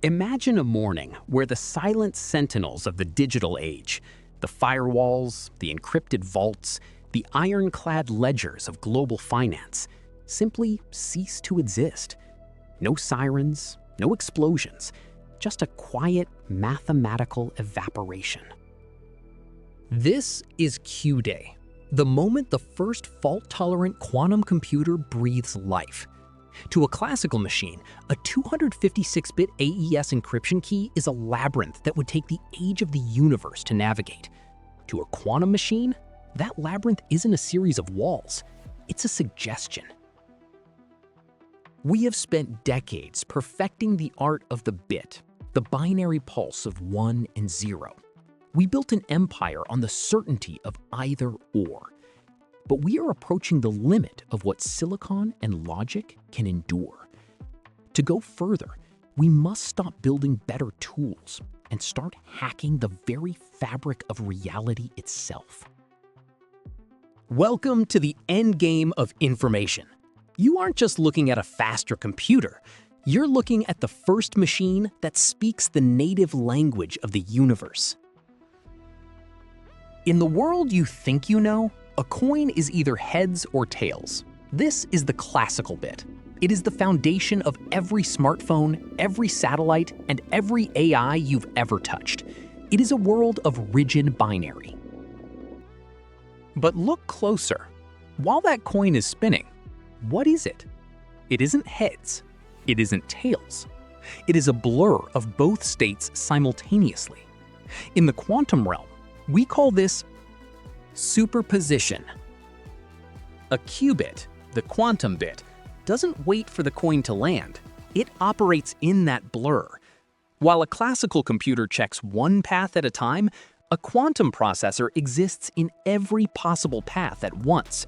Imagine a morning where the silent sentinels of the digital age, the firewalls, the encrypted vaults, the ironclad ledgers of global finance, simply cease to exist. No sirens, no explosions, just a quiet mathematical evaporation. This is Q-Day, the moment the first fault-tolerant quantum computer breathes life. To a classical machine, a 256-bit AES encryption key is a labyrinth that would take the age of the universe to navigate. To a quantum machine, that labyrinth isn't a series of walls, it's a suggestion. We have spent decades perfecting the art of the bit, the binary pulse of 1 and 0. We built an empire on the certainty of either or. But we are approaching the limit of what silicon and logic can endure. To go further, we must stop building better tools and start hacking the very fabric of reality itself. Welcome to the endgame of information. You aren't just looking at a faster computer, you're looking at the first machine that speaks the native language of the universe. In the world you think you know, a coin is either heads or tails. This is the classical bit. It is the foundation of every smartphone, every satellite, and every AI you've ever touched. It is a world of rigid binary. But look closer. While that coin is spinning, what is it? It isn't heads. It isn't tails. It is a blur of both states simultaneously. In the quantum realm, we call this superposition. A qubit, the quantum bit, doesn't wait for the coin to land. It operates in that blur. While a classical computer checks one path at a time, a quantum processor exists in every possible path at once.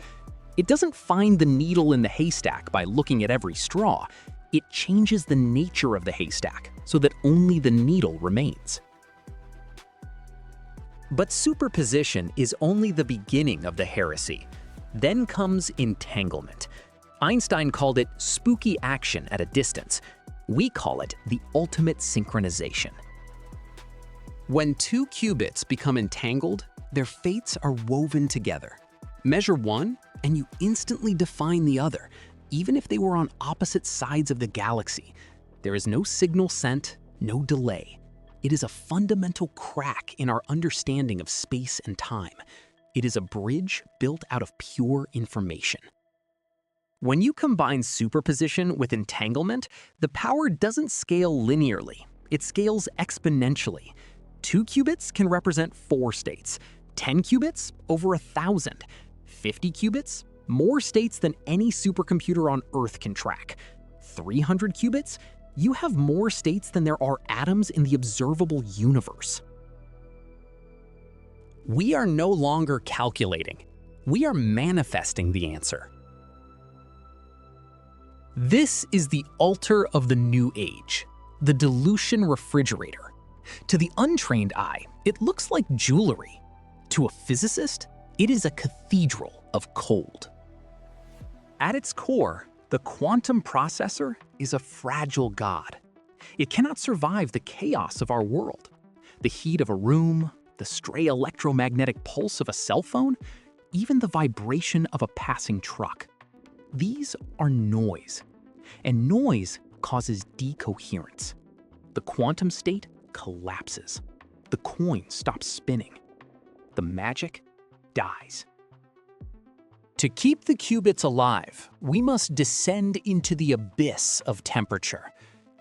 It doesn't find the needle in the haystack by looking at every straw. It changes the nature of the haystack so that only the needle remains. But superposition is only the beginning of the heresy. Then comes entanglement. Einstein called it spooky action at a distance. We call it the ultimate synchronization. When two qubits become entangled, their fates are woven together. Measure one, and you instantly define the other, even if they were on opposite sides of the galaxy. There is no signal sent, no delay. It is a fundamental crack in our understanding of space and time. It is a bridge built out of pure information. When you combine superposition with entanglement, the power doesn't scale linearly. It scales exponentially. 2 qubits can represent 4 states. 10 qubits, over 1,000. 50 qubits, more states than any supercomputer on Earth can track. 300 qubits, you have more states than there are atoms in the observable universe. We are no longer calculating. We are manifesting the answer. This is the altar of the new age, the dilution refrigerator. To the untrained eye, it looks like jewelry. To a physicist, it is a cathedral of cold. At its core, the quantum processor is a fragile god. It cannot survive the chaos of our world. The heat of a room, the stray electromagnetic pulse of a cell phone, even the vibration of a passing truck. These are noise, and noise causes decoherence. The quantum state collapses. The coin stops spinning. The magic dies. To keep the qubits alive, we must descend into the abyss of temperature.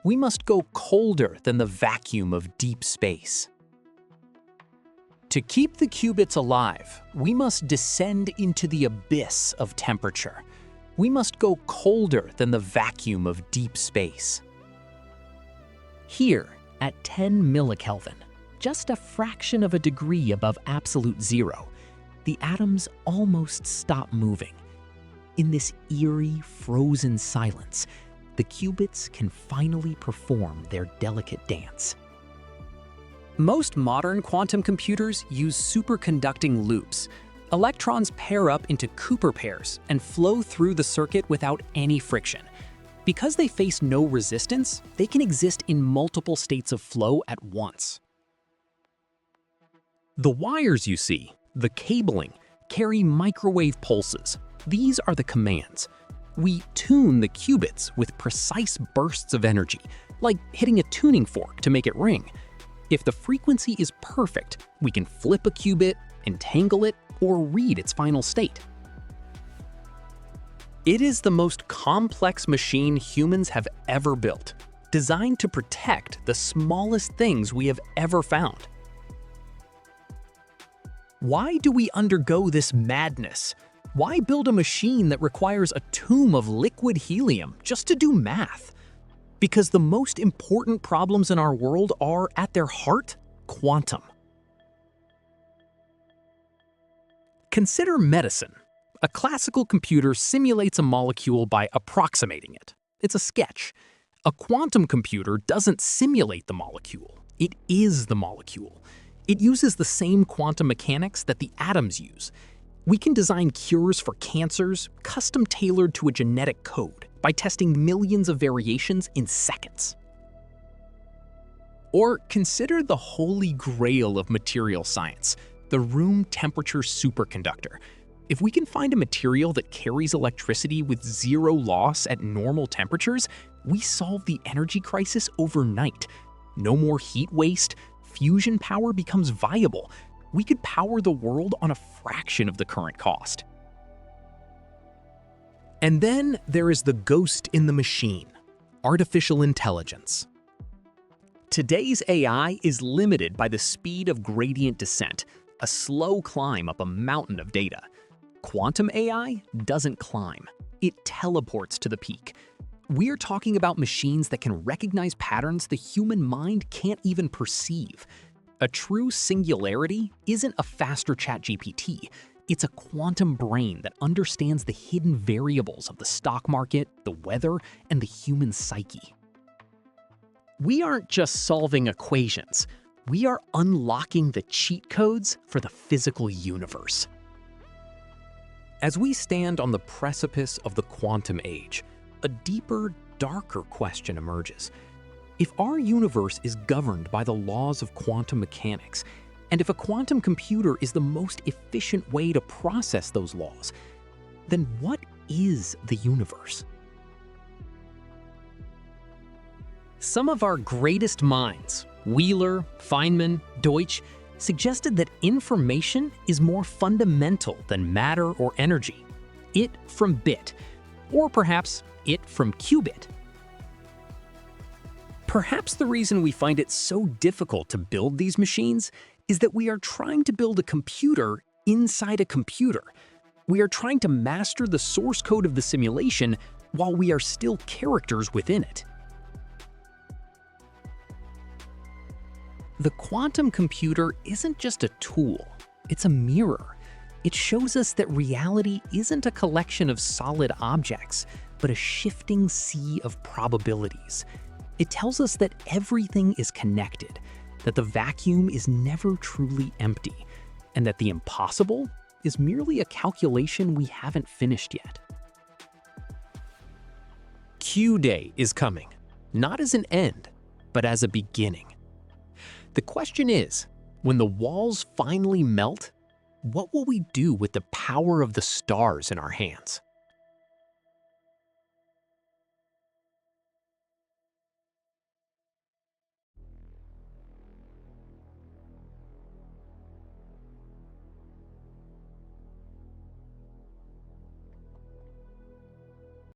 We must go colder than the vacuum of deep space. To keep the qubits alive, we must descend into the abyss of temperature. We must go colder than the vacuum of deep space. Here, at 10 millikelvin, just a fraction of a degree above absolute zero, the atoms almost stop moving. In this eerie, frozen silence, the qubits can finally perform their delicate dance. Most modern quantum computers use superconducting loops. Electrons pair up into Cooper pairs and flow through the circuit without any friction. Because they face no resistance, they can exist in multiple states of flow at once. The wires you see, the cabling, carry microwave pulses. These are the commands. We tune the qubits with precise bursts of energy, like hitting a tuning fork to make it ring. If the frequency is perfect, we can flip a qubit, entangle it, or read its final state. It is the most complex machine humans have ever built, designed to protect the smallest things we have ever found. Why do we undergo this madness? Why build a machine that requires a tomb of liquid helium just to do math? Because the most important problems in our world are, at their heart, quantum. Consider medicine. A classical computer simulates a molecule by approximating it. It's a sketch. A quantum computer doesn't simulate the molecule. It is the molecule. It uses the same quantum mechanics that the atoms use. We can design cures for cancers custom tailored to a genetic code by testing millions of variations in seconds. Or consider the holy grail of material science, the room temperature superconductor. If we can find a material that carries electricity with zero loss at normal temperatures, we solve the energy crisis overnight. No more heat waste, fusion power becomes viable. We could power the world on a fraction of the current cost. And then there is the ghost in the machine, artificial intelligence. Today's AI is limited by the speed of gradient descent, a slow climb up a mountain of data. Quantum AI doesn't climb, it teleports to the peak. We're talking about machines that can recognize patterns the human mind can't even perceive. A true singularity isn't a faster ChatGPT. It's a quantum brain that understands the hidden variables of the stock market, the weather, and the human psyche. We aren't just solving equations. We are unlocking the cheat codes for the physical universe. As we stand on the precipice of the quantum age, a deeper, darker question emerges. If our universe is governed by the laws of quantum mechanics, and if a quantum computer is the most efficient way to process those laws, then what is the universe? Some of our greatest minds, Wheeler, Feynman, Deutsch, suggested that information is more fundamental than matter or energy. It from bit, or perhaps it from qubit. Perhaps the reason we find it so difficult to build these machines is that we are trying to build a computer inside a computer. We are trying to master the source code of the simulation while we are still characters within it. The quantum computer isn't just a tool, it's a mirror. It shows us that reality isn't a collection of solid objects, but a shifting sea of probabilities. It tells us that everything is connected, that the vacuum is never truly empty, and that the impossible is merely a calculation we haven't finished yet. Q-Day is coming, not as an end, but as a beginning. The question is, when the walls finally melt, what will we do with the power of the stars in our hands?